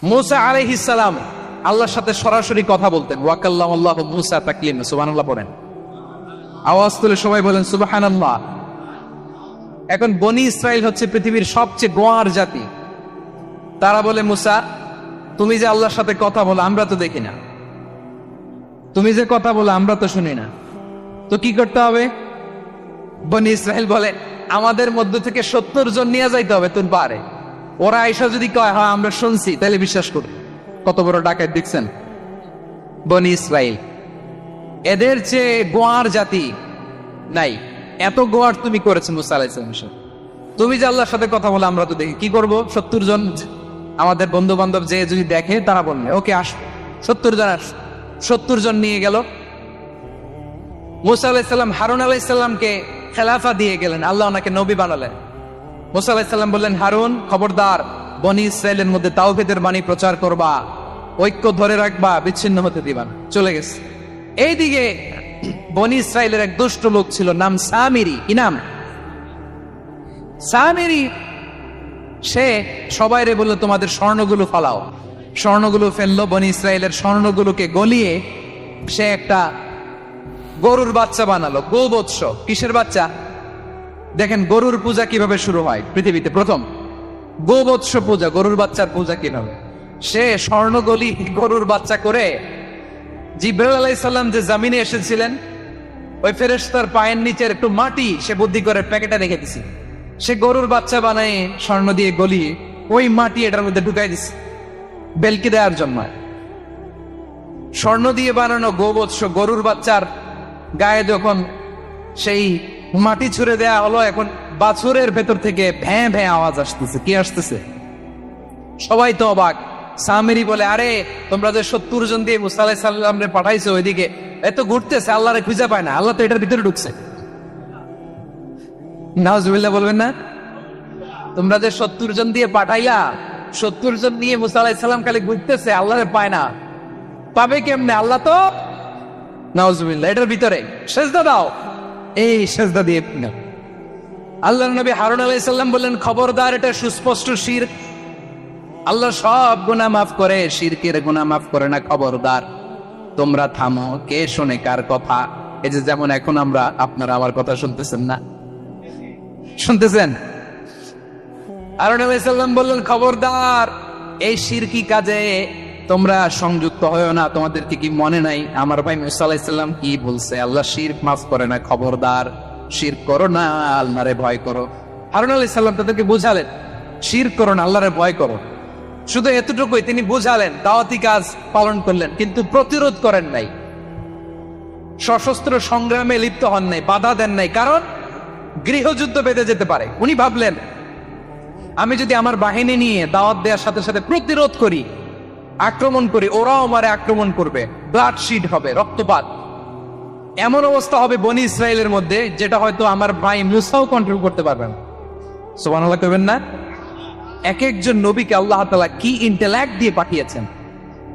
মুসা আলাইহিস সালাম আল্লাহর সাথে সরাসরি কথা বলতেন। ওয়াকাল্লামাল্লাহু মুসা তাকলিমা, সুবহানাল্লাহ পড়েন, আওয়াজ তুলে সবাই বলেন সুবহানাল্লাহ। এখন বনি ইসরাইল হচ্ছে পৃথিবীর সবচেয়ে গোয়ার জাতি। তারা বলে, মুসা তুমি যে আল্লাহর সাথে কথা বলো আমরা তো দেখি না, তুমি যে কথা বলো আমরা তো শুনি না, তো কি করতে হবে? বনি ইসরাইল বলে, আমাদের মধ্য থেকে 70 জন নিয়ে যাইতে হবে তোর পারে। ওরা আইসা যদি কয় হ্যাঁ আমরা শুনছি, তাহলে বিশ্বাস করো। কত বড় ডাকাত দেখছেন বনি ইসরাইল। এদের চেয়ে গোয়ার জাতি নাই। এত গোয়ার তুমি করেছো মুসা আলাইহিস সালাম। তুমি যে আল্লাহর সাথে কথা বলে আমরা তো দেখি, কি করব? 70 জন আমাদের বন্ধু বান্ধব যে যদি দেখে তারা বলবে ওকে আস, 70 জন আস। 70 জন নিয়ে গেল। মুসা আলাইহিস সালাম হারুন আলাইহিস সালামকে খেলাফা দিয়ে গেলেন, আল্লাহ ওনাকে নবী বানালেন। মুসা আলাইহিস সালাম বললেন, হারুন খবরদার বনি ইসরাইলের মধ্যে তাওহীদের বাণী প্রচার করবা, ঐক্য ধরে রাখবা, বিচ্ছিন্ন হতে দিবা না। চলে গেছে। এইদিকে বনি ইসরাইলের এক দুষ্ট লোক ছিল, নাম সামিরি। কি নাম? সামিরি। সে সবাইরে বলল তোমাদের স্বর্ণগুলো ফালাও। স্বর্ণগুলো ফেললো। বনি ইসরাইলের স্বর্ণগুলোকে গলিয়ে সে একটা গরুর বাচ্চা বানালো। গোবৎস। কিসের বাচ্চা? দেখেন গরুর পূজা কিভাবে শুরু হয় পৃথিবীতে প্রথম। গোবৎস পূজা, গরুর বাচ্চার পূজা কিভাবে। সে স্বর্ণগলি গরুর বাচ্চা করে, জিবরাইল আলাইহিস সালাম যে জমিনে এসেছিলেন ওই ফেরেশতার পায়ের নিচের একটু মাটি সে বুদ্ধি করে প্যাকেটে রেখে দিছে। সে গরুর বাচ্চা বানায় স্বর্ণ দিয়ে গলিয়ে ওই মাটি এটার মধ্যে ঢুকাই দিছে বেলকি দেওয়ার জন্য। স্বর্ণ দিয়ে বানানো গোবৎস গরুর বাচ্চার গায়ে যখন সেই মাটি ছুঁড়ে দেয়া হলো, এখন বাছুরের ভেতর থেকে ভ্যাঁ ভ্যাঁ আওয়াজ আসতেছে। কি আসতেছে? সবাই তো অবাক। সামিরি বলে, আরে তোমরা যে 70 জন দিয়ে মুসা আলাইহিস সালামরে পাঠাইছো ওইদিকে, এত ঘুরতেছে, আল্লাহরে খুঁজে পায় না, আল্লাহ তো এটার ভিতরে ঢুকছে। নাউজুবিল্লাহ বলবেন না? তোমরা যে 70 জন দিয়ে পাঠাইলা, 70 জন নিয়ে মুসা আলাইহিস সালাম খালি ঘুরতেছে, আল্লাহরে পায় না। পাবে কেমনে? আল্লাহ তো নাউজুবিল্লাহ এটার ভিতরে। সেজদা দাও। এই সেজদা দিয়ে আল্লাহর নবী হারুন আলাইহিস সালাম বললেন, খবরদার, এটা সুস্পষ্ট শিরক। আল্লাহ সব গুনাহ মাফ করে, শিরকের গুনাহ মাফ করে না। খবরদার তোমরা থামো। কে শোনে কার কথা? এই যে যেমন এখন আমরা, আপনারা আমার কথা শুনতেছেন না? শুনতেছেন? হারুন আলাইহিস সালাম বললেন, খবরদার এই শিরকি কাজে তোমরা সংযুক্ত হয়ো না। তোমাদেরকে কি মনে নাই আমার ভাই মুসা আলাইহিস সালাম কি বলছে? আল্লাহ শিরক মাফ করে না। খবরদার শিরক করো না, আল্লাহরে ভয় করো। হারুন আলাইহিস সালাম তাদেরকে বুঝালেন, শিরক করো না, আল্লাহরে ভয় করো। শুধু এতটুকুই তিনি বুঝালেন, দাওয়াতি কাজ পালন করলেন, কিন্তু প্রতিরোধ করেন নাই, সশস্ত্র সংগ্রামে লিপ্ত হন নাই, বাধা দেন নাই। কারণ গৃহযুদ্ধ বেঁধে যেতে পারে। উনি ভাবলেন, আমি যদি আমার বাহিনী নিয়ে দাওয়াত দেওয়ার সাথে সাথে প্রতিরোধ করি, আক্রমণ করি, ওরাও আমারে আক্রমণ করবে, ব্লাডশিড হবে, রক্তপাত। এমন অবস্থা হবে বনি ইসরাইলের মধ্যে যেটা হয়তো আমার ভাই মুসাও কন্ট্রোল করতে পারবেন। সুবহানাল্লাহ কইবেন না? এক একজন নবীকে আল্লাহ তাআলা কি ইন্টেলেক্ট দিয়ে পাঠিয়েছেন।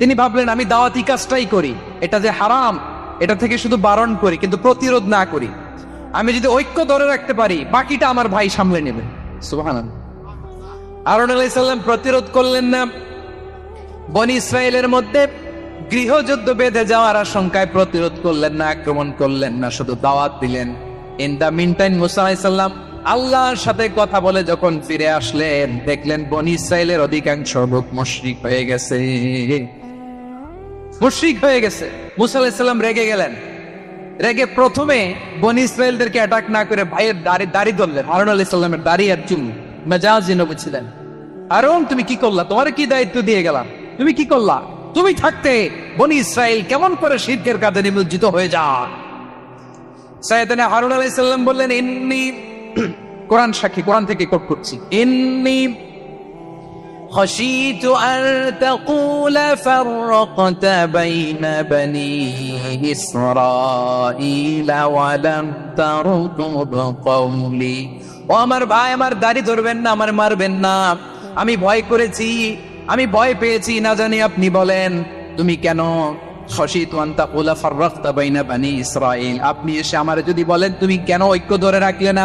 তিনি ভাবলেন, আমি দাওয়াতি কাজটাই করি, এটা যে হারাম এটা থেকে শুধু বারণ করি, কিন্তু প্রতিরোধ না করি। আমি যদি ঐক্য ধরে রাখতে পারি, বাকিটা আমার ভাই সামলে নেবে। সুবহানাল্লাহ। হারুন আলাইহিস সালাম প্রতিরোধ করলেন না। বনি ইসরাইলের মধ্যে গৃহযুদ্ধ বেঁধে যাওয়ার আশঙ্কায় প্রতিরোধ করলেন না, আক্রমণ করলেন না, শুধু দাওয়াত দিলেন। ইন দা মিন টাইম মুসা আলাইহিস সালাম আল্লাহর সাথে কথা বলে যখন ফিরে আসলেন, দেখলেন বনি ইসরাইলের অধিকাংশ লোক মুশরিক হয়ে গেছে। মুশরিক হয়ে গেছে। মুসা আলাইহিস সালাম রেগে গেলেন। রেগে প্রথমে বনি ইসরাইলদেরকে অ্যাটাক না করে ভাইয়ের দাড়ি ধরলেন। হারুন আলাইহিস সালামের দাড়ি আর চুল। মেজাজি নবী ছিলেন। হারুন তুমি কি করলা? তোমার কি দায়িত্ব দিয়ে গেলাম, তুমি কি করলা? তুমি থাকতে বনি ইসরাইল কেমন করে শিরকের কাজে নিমজ্জিত হয়ে যায়? সাইয়েদনা হারুন আলাইহিস সালাম বললেন, ইন্নী, কোরআন সাক্ষী, কোরআন থেকে কোট করছি, ইন্নী খাশীতু আন তাকুলা ফাররাকতা বাইনা বনি ইসরাঈলা ওয়া লাম তারকুব কওলি। ও আমার ভাই, আমার দাড়ি ধরবেন না, আমার মারবেন না। আমি ভয় করেছি, আমি ভয় পেয়েছি, না জানি আপনি বলেন তুমি কেন খাশীতু আন তাকুলা ফাররাকতা বাইনা বনি ইসরাঈল, আপনি এসে আমারে যদি বলেন তুমি কেন ঐক্য ধরে রাখলে না,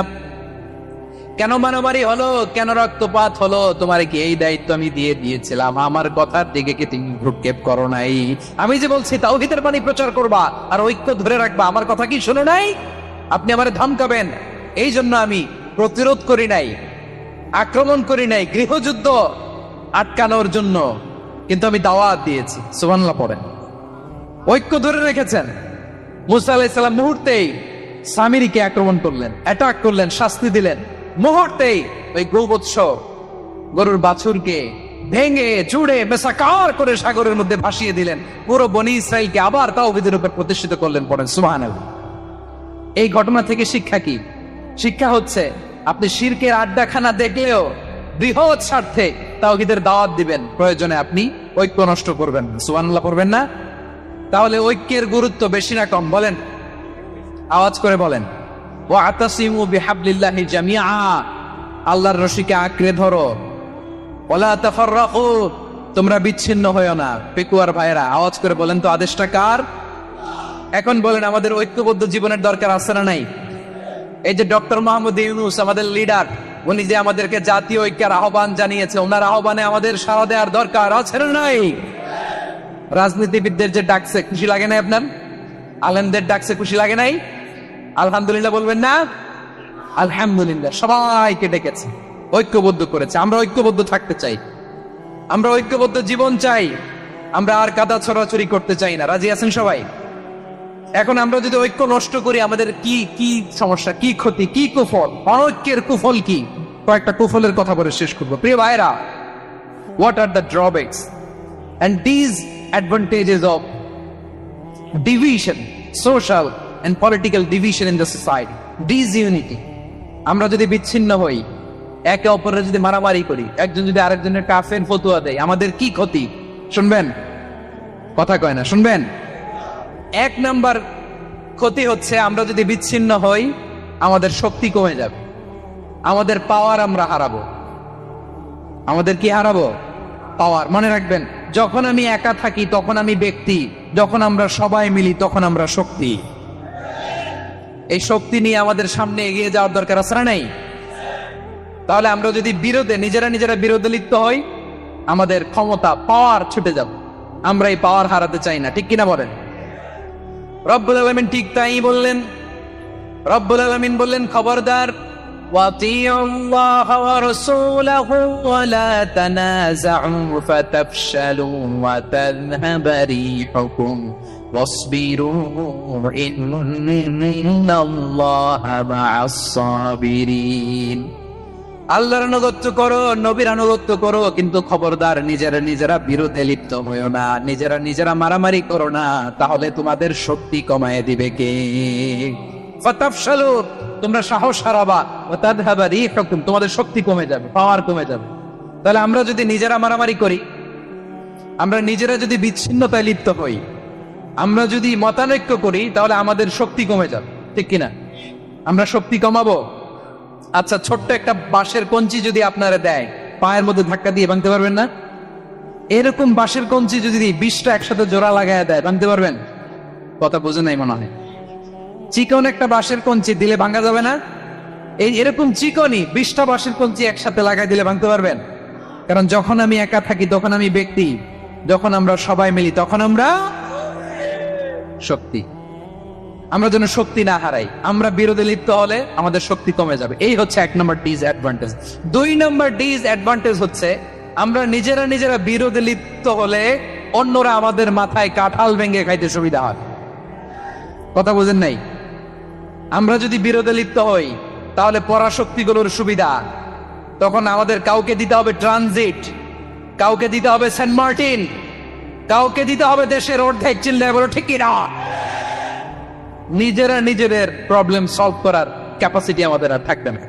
কেন মারামারি হলো, কেন রক্তপাত হলো? তোমার কি এই দায়িত্ব আমি দিয়েছিলাম? আমার কথার দিকে কি তুমি ভ্রুক্ষেপ করো নাই? আমি যে বলছি তাওহীদের বাণী প্রচার করবা আর ঐক্য ধরে রাখবা, আমার কথা কি শুনো নাই? আপনি আমারে ধমকাবেন, এই জন্য আমি প্রতিরোধ করি নাই, আক্রমণ করি নাই, গৃহযুদ্ধ আটকানোর জন্য কিন্তু আমি দাওয়াত দিয়েছি। সুবহানাল্লাহ পড়েন। ঐক্য ধরে রেখেছেন। মুসা আলাইহিস সালাম মুহূর্তেই সামিরীকে আক্রমণ করলেন, অ্যাটাক করলেন, শাস্তি দিলেন। মুহূর্তেই ওই গোবৎস গরুর বাছুরকে ভেঙে চুড়ে মেসাকার করে সাগরের মধ্যে ভাসিয়ে দিলেন। পুরো বনি ইসরাইলকে আবার তাওহীদের উপর প্রতিষ্ঠিত করলেন। পড়েন সুবহানাল্লাহ। এই ঘটনা থেকে শিক্ষা কি? শিক্ষা হচ্ছে আপনি শিরকের আড্ডাখানা দেখলেও বৃহৎ স্বার্থে তাওহীদের দাওয়াত দিবেন, প্রয়োজনে আপনি ঐক্য নষ্ট করবেন না। সুবহানাল্লাহ পড়বেন না? তাহলে ঐক্যের গুরুত্ব বেশি না কম বলেন? আওয়াজ করে বলেন। ওয়াতাসিমু বিহাবলিল্লাহি জামিআ, আল্লাহর রশিকে আঁকড়ে ধরো। ওয়ালা তাফাররাকু, তোমরা বিচ্ছিন্ন হয়ো না। পেকুয়ার ভাইরা আওয়াজ করে বলেন তো, আদেশটা কার? এখন বলেন, আমাদের ঐক্যবদ্ধ জীবনের দরকার আছে না নাই? এই যে ডক্টর মোহাম্মদ ইউনূস আমাদের লিডার, উনি যে আমাদেরকে জাতীয় ঐক্যের আহ্বান জানিয়েছে, ওনার আহ্বানে আমাদের সাড়া দেওয়ার দরকার আছে না নাই? রাজনীতিবিদদের যে ডাকছে, খুশি লাগে নাই আপনার? আলেমদের ডাকছে, খুশি লাগে নাই? আলহামদুলিল্লাহ বলবেন না? আলহামদুলিল্লাহ, সবাইকে ডেকেছে, ঐক্যবদ্ধ করেছে। আমরা ঐক্যবদ্ধ থাকতে চাই, আমরা ঐক্যবদ্ধ জীবন চাই, আমরা আর কাদা ছড়াছড়ি করতে চাই না। রাজি আছেন সবাই? এখন আমরা যদি ঐক্য নষ্ট করি, আমাদের কি কি সমস্যা, কি ক্ষতি, কি কুফল? অনৈক্যের কুফল কি? কয়েকটা কুফলের কথা বলে শেষ করবো। প্রিয় ভাইরা, what are the drawbacks and disadvantages of division, social and political division in the society? Disunity. আমরা যদি বিচ্ছিন্ন হই, একে অপরের যদি মারামারি করি, একজন যদি আরেকজনের কাফের ফতোয়া দেয়, আমাদের কি ক্ষতি? শুনবেন? কথা কয় না, শুনবেন? এক নাম্বার ক্ষতি হচ্ছে, আমরা যদি বিচ্ছিন্ন হই, আমাদের শক্তি কমে যাবে, আমাদের পাওয়ার আমরা হারাবো। আমাদের কি হারাবো? পাওয়ার। মনে রাখবেন, যখন আমি একা থাকি তখন আমি ব্যক্তি, যখন আমরা সবাই মিলি তখন আমরা শক্তি। এই শক্তি নিয়ে আমাদের সামনে এগিয়ে যাওয়ার দরকার আছে না নাই? তাহলে আমরা যদি নিজেরা বিরোধে লিপ্ত হই, আমাদের ক্ষমতা, পাওয়ার ছুটে যাবে। আমরা এই পাওয়ার হারাতে চাই না, ঠিক কিনা বলেন? রব্বুল আলামিন ঠিক তাই বললেন। রব্বুল আলামিন বললেন, খবরদার, ওয়াতিউল্লাহ ওয়া রাসূলাহু ওয়া লা তানাযাউ ফাতাফশালু ওয়া তাযহাবা রিহুকুম ওয়াসবিরু ইন্নাল্লাহা মা'আস সাবিরিন। আল্লাহর আনুগত্য করো, নবীর আনুগত্য করো, কিন্তু খবরদার নিজেরা বিরোধে লিপ্ত হইও না, নিজেরা মারামারি করো না, তাহলে তোমাদের শক্তি কমায় দিবে কে? ফাতাফশালু, তোমরা সাহস হারাবা, ওয়া তাযহাবা রিহুকুম, তোমাদের শক্তি কমে যাবে, পাওয়ার কমে যাবে। তাহলে আমরা যদি নিজেরা মারামারি করি, আমরা নিজেরা যদি বিচ্ছিন্নতায় লিপ্ত হই, আমরা যদি মতানৈক্য করি, তাহলে আমাদের শক্তি কমে যাবে, ঠিক কিনা? আমরা শক্তি কমাবো। আচ্ছা, ছোট্ট একটা বাঁশের কঞ্চি যদি আপনারা দেয়, পায়ের মধ্যে ধাক্কা দিয়ে ভাঙতে পারবেন না? এরকম বাঁশের কঞ্চি যদি 20টা একসাথে জোড়া লাগায় দেয়, ভাঙতে পারবেন? কথা বুঝে নাই মনে হয়। চিকন একটা বাঁশের কঞ্চি দিলে ভাঙা যাবে না? এরকম চিকনই 20টা বাঁশের কঞ্চি একসাথে লাগাই দিলে ভাঙতে পারবেন? কারণ যখন আমি একা থাকি তখন আমি ব্যক্তি, যখন আমরা সবাই মিলি তখন আমরা শক্তি। আমরা যেন শক্তি না হারাই। আমরা বিরোধে লিপ্ত হলে আমাদের শক্তি কমে যাবে। এই হচ্ছে 1 নম্বর ডিসঅ্যাডভান্টেজ। 2 নম্বর ডিসঅ্যাডভান্টেজ হচ্ছে, আমরা নিজেরা বিরোধে লিপ্ত হলে অন্যরা আমাদের মাথায় কাঁঠাল ভেঙে খাইতে সুবিধা হয়। কথা বুঝেন নাই? আমরা যদি বিরোধে লিপ্ত হই, তাহলে পরাশক্তিগুলোর সুবিধা, তখন আমাদের কাউকে দিতে হবে ট্রানজিট, কাউকে দিতে হবে সেন্ট মার্টিন, কাউকে দিতে হবে দেশের অর্ধেক। চিল্লায় বলো ঠিক কিনা? নিজেদের প্রবলেম সলভ করার ক্যাপাসিটি আমাদের আর থাকবে না।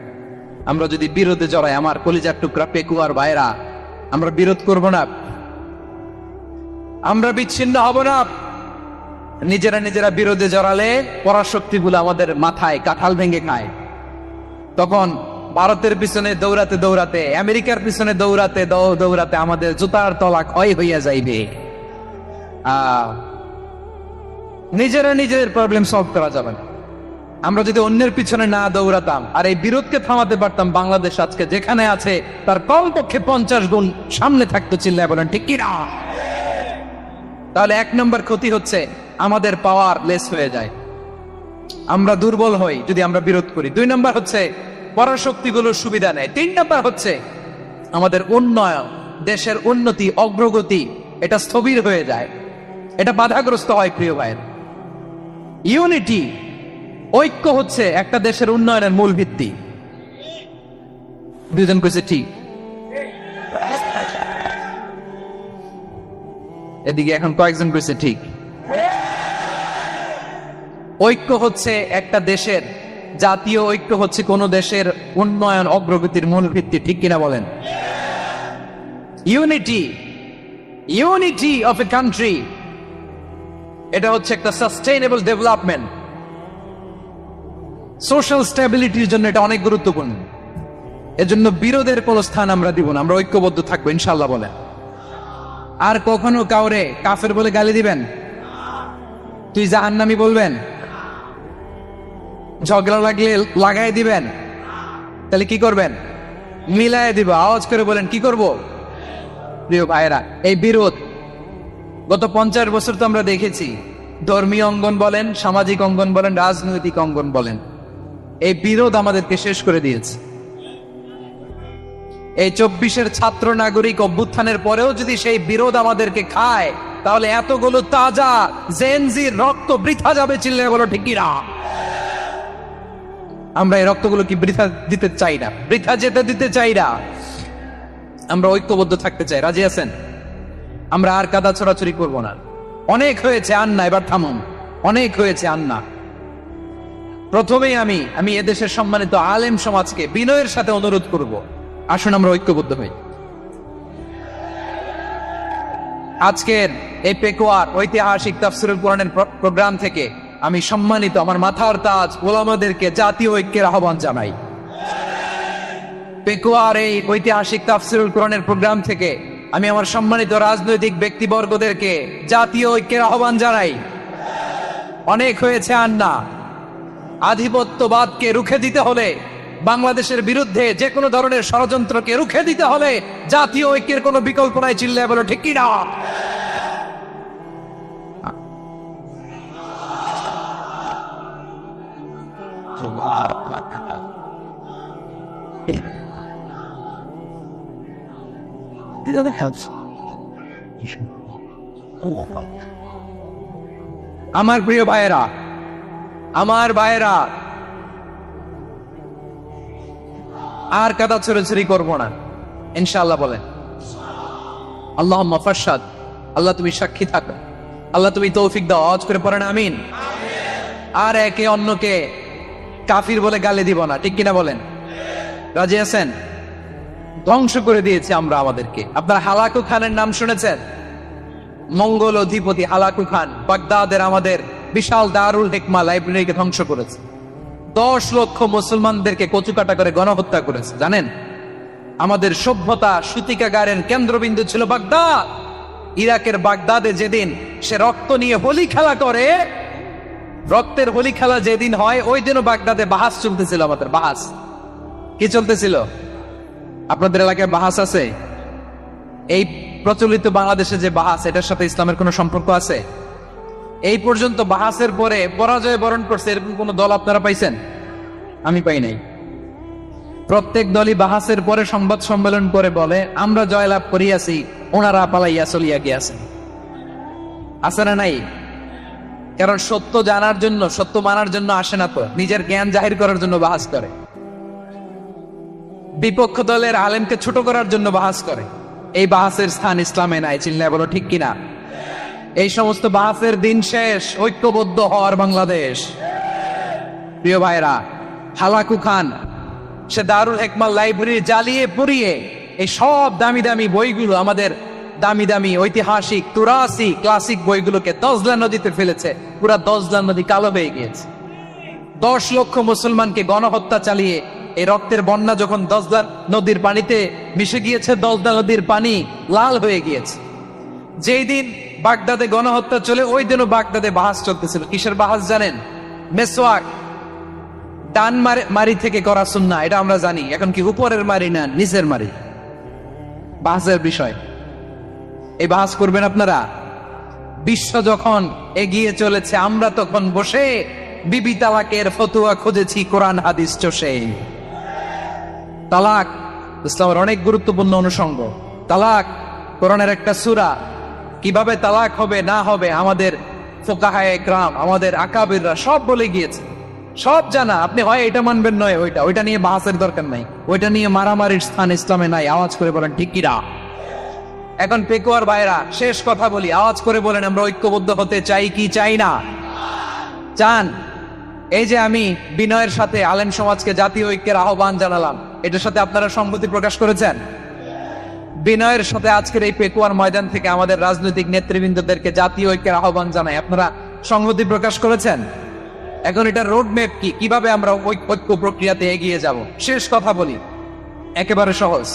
আমরা যদি বিরোধে জড়াই, আমার কলিজার টুকরা পেকুয়ার ভাইরা, আমরা বিরোধ করব না, আমরা বিচ্ছিন্ন হব না। নিজেরা বিরোধে জড়ালে পরাশক্তিগুলো আমাদের মাথায় কাঁঠাল ভেঙে খায়। তখন ভারতের পিছনে দৌড়াতে, আমেরিকার পিছনে দৌড়াতে আমাদের জুতার তলা ক্ষয় হইয়া যাইবে। নিজেদের প্রবলেম সলভ করা যাবে না। আমরা যদি অন্যের পিছনে না দৌড়াতাম আর এই বিরোধকে থামাতে পারতাম, বাংলাদেশ আজকে যেখানে আছে তার কমপক্ষে 50 গুণ সামনে থাকতো। চিল্লায় বলেন ঠিক কিনা? তাহলে 1 নম্বর ক্ষতি হচ্ছে আমাদের পাওয়ার লেস হয়ে যায়, আমরা দুর্বল হই যদি আমরা বিরোধ করি। 2 নম্বর হচ্ছে পরাশক্তিগুলোর সুবিধা নেয়। 3 নম্বর হচ্ছে আমাদের উন্নয়ন, দেশের উন্নতি, অগ্রগতি এটা স্থবির হয়ে যায়, এটা বাধাগ্রস্ত হয়। প্রিয় ভাইয়ের, ইউনিটি, ঐক্য হচ্ছে একটা দেশের উন্নয়নের মূল ভিত্তি। দুজন কইছে ঠিক, এদিকে এখন কয়েকজন কইছে ঠিক। ঐক্য হচ্ছে একটা দেশের, জাতীয় ঐক্য হচ্ছে কোন দেশের উন্নয়ন অগ্রগতির মূল ভিত্তি। ঠিক কিনা বলেন? ইউনিটি অফ এ কান্ট্রি, এটা হচ্ছে একটা সাস্টেইনেবল ডেভেলপমেন্ট, সোশ্যাল স্টেবিলিটির জন্য এটা অনেক গুরুত্বপূর্ণ। এজন্য বিরোধের কোন স্থান আমরা দিব না, আমরা ঐক্যবদ্ধ থাকবো ইনশাআল্লাহ। বলেন, আর কখনো কাউরে কাফের বলে গালি দিবেন? তুই জাহান্নামী বলবেন? ঝগড়া লাগলে লাগাই দিবেন? তাহলে কি করবেন? মিলায় দিব। আওয়াজ করে বলেন কি করব? প্রিয় ভাইরা, এই বিরোধ গত 50 বছর তো আমরা দেখেছি, ধর্মীয় অঙ্গন বলেন, সামাজিক অঙ্গন বলেন, রাজনৈতিক অঙ্গন বলেন, এই বিরোধ আমাদেরকে শেষ করে দিয়েছে। এই 24-এর ছাত্র নাগরিক অভ্যুত্থানের পরেও যদি সেই বিরোধ আমাদেরকে খায়, তাহলে এতগুলো তাজা জেনজির রক্ত বৃথা যাবে। চিল্লে বলো ঠিক কিনা? আমরা এই রক্তগুলো কি বৃথা দিতে চাই না, বৃথা যেতে দিতে চাই না। আমরা ঐক্যবদ্ধ থাকতে চাই। রাজি আছেন? আমরা আর কাদা ছড়াছড়ি করবো না। অনেক হয়েছে আন্না, এবার থামুন। অনেক হয়েছে আন্না। প্রথমেই আমি এদেশের সম্মানিত আলেম সমাজকে বিনয়ের সাথে অনুরোধ করব, আসুন আমরা ঐক্যবদ্ধ হই। আজকের এই পেকুয়ার ঐতিহাসিক তাফসীরুল কোরআনের প্রোগ্রাম থেকে আমি সম্মানিত আমার মাথার তাজ ওলামাদেরকে জাতীয় ঐক্যের আহ্বান জানাই। পেকুয়ার এই ঐতিহাসিক তাফসীরুল কোরআনের প্রোগ্রাম থেকে আমি আমার সম্মানিত রাজনৈতিক ব্যক্তিবর্গদেরকে জাতীয় ঐক্যের আহ্বান জানাই। অনেক হয়েছে আন্না। আধিপত্যবাদকে রুখে দিতে হলে, বাংলাদেশের বিরুদ্ধে যে কোনো ধরনের ষড়যন্ত্রকে রুখে দিতে হলে জাতীয় ঐক্যের কোনো বিকল্প নাই। চিল্লায় বলো ঠিক কিনা? আমার প্রিয় ভাইয়েরা, আমার ভাইয়েরা, আর কাদা ছড়াছড়ি করবো না ইনশাআল্লাহ। বলেন আল্লাহুম্মা ফাশহাদ। আল্লাহ তুমি সাক্ষী থাকো, আল্লাহ তুমি তৌফিক দাও। আওয়াজ করে পড়েন আমিন। আর একে অন্যকে কাফির বলে গালি দিব না। ঠিক কিনা বলেন? রাজি আছেন? ধ্বংস করে দিয়েছি আমরা আমাদেরকে। আপনারা হালাকু খানের নাম শুনেছেন? মঙ্গল অধিপতি হালাকু খান বাগদাদের আমাদের বিশাল দারুল হিকমা লাইব্রেরিকে ধ্বংস করেছে। 10 লক্ষ মুসলমানদেরকে কচুকাটা করে গণহত্যা করেছে। জানেন, আমাদের সভ্যতা সূতিকাগারের কেন্দ্রবিন্দু ছিল বাগদাদ। ইরাকের বাগদাদে যেদিন সে রক্ত নিয়ে হোলি খেলা করে, রক্তের হোলি খেলা যেদিন হয়, ওই দিনও বাগদাদে বাহাস চলতেছিল। আমাদের বাহাস কি চলতেছিল? আপনাদের এলাকায় বাহাস আছে? এই প্রচলিত বাংলাদেশে যে বাহাস, এটার সাথে ইসলামের কোনো সম্পর্ক আছে? এই পর্যন্ত বাহাসের পরে পরাজয় বরণ করছে এরকম কোন দল আপনারা পাইছেন? আমি পাই নাই। প্রত্যেক দলই বাহাসের পরে সংবাদ সম্মেলন করে বলে আমরা জয়লাভ করিয়াছি, ওনারা পালাইয়া চলিয়া গিয়াছেন। আছে না নাই? কারণ সত্য জানার জন্য, সত্য মানার জন্য আসে না, তো নিজের জ্ঞান জাহির করার জন্য বাহাস করে। বিপক্ষ দলের আলেমকে ছোট করার জন্য বাহাস করে। এই বাহাসের স্থান ইসলামে নাই। চিল্লায় বলো ঠিক কিনা? এই সমস্ত বাহাসের দিন শেষ। ঐক্যবদ্ধ হওয়ার বাংলাদেশ। প্রিয় ভাইরা, হালাকু খান সে দারুল হিকমা লাইব্রেরি জ্বালিয়ে পুড়িয়ে এই সব দামি দামি বইগুলো, আমাদের দামি দামি ঐতিহাসিক তুরাসি ক্লাসিক বইগুলোকে দজলা নদীতে ফেলেছে। পুরা দজলা নদী কালো হয়ে গিয়েছে। 10 লক্ষ মুসলমানকে গণহত্যা চালিয়ে এই রক্তের বন্যা যখন দজলা নদীর পানিতে মিশে গিয়েছে, দজলা নদীর পানি লাল হয়ে গিয়েছে। যেই দিন বাগদাদে গণহত্যা চলে, ওই দিনও বাগদাদে বাহাস চলতেছিল। কিসের বাহাস জানেন? মেসওয়াক। ডান মারি থেকে করা সুন্নাহ, এটা আমরা জানি। এখন কি উপরের মারি না নিচের মারি, বাহাসের বিষয়। এই বাহাস করবেন আপনারা। বিশ্ব যখন এগিয়ে চলেছে, আমরা তখন বসে বিবি তালাকের ফতোয়া খুঁজেছি কোরআন হাদিস চষে। তালাক ইসলামের অনেক গুরুত্বপূর্ণ অনুষঙ্গ। তালাক কোরআনের একটা সূরা। কিভাবে তালাক হবে না হবে আমাদের ফুকাহায়ে কেরাম, আমাদের আকাবিররা সব বলে গিয়েছে, সব জানা। আপনি হয় এটা মানবেন নয় ওইটা নিয়ে বাহাসের দরকার নাই, ওইটা নিয়ে মারামারির স্থান ইসলামে নাই। আওয়াজ করে বলেন ঠিক কিনা? এখন পেকুয়ার ভাইরা, শেষ কথা বলি, আওয়াজ করে বলেন আমরা ঐক্যবদ্ধ হতে চাই কি চাই না? চান? এই যে আমি বিনয়ের সাথে আলেম সমাজকে জাতীয় ঐক্যের আহ্বান জানালাম, এটার সাথে আপনারা সম্মতি প্রকাশ করেছেন? বিনয়ের সাথে আজকের এই পেকুয়ার ময়দান থেকে আমাদের রাজনৈতিক নেতৃবৃন্দদেরকে জাতীয় ঐক্যের আহ্বান জানাই, আপনারা সংহতি প্রকাশ করেছেন? এখন এটা রোড ম্যাপ কি, কিভাবে আমরা ঐক্য প্রক্রিয়াতে এগিয়ে যাব? শেষ কথা বলি, একেবারে সহজ।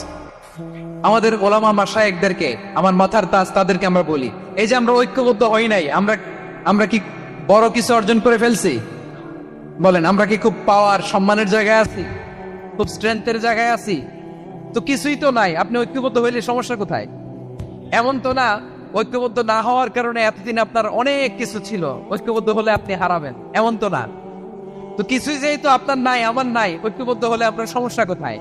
আমাদের ওলামা মাশায়েখদেরকে, আমার মাথার তাজ, তাদেরকে আমরা বলি, এই যে আমরা ঐক্যবদ্ধ হই নাই, আমরা কি বড় কিছু অর্জন করে ফেলছি? বলেন, আমরা কি খুব পাওয়ার সম্মানের জায়গায় আছি? খুব স্ট্রেংথের জায়গায় আছি? তো কিছুই তো নাই। আপনি ঐক্যবদ্ধ হইলে সমস্যা কোথায়? এমন তো না ঐক্যবদ্ধ না হওয়ার কারণে এতদিন আপনার অনেক কিছু ছিল, ঐক্যবদ্ধ হলে আপনি হারাবেন, এমন তো না। তো কিছুই যেহেতু আপনার নাই, আমার নাই, ঐক্যবদ্ধ হলে আপনার সমস্যা কোথায়?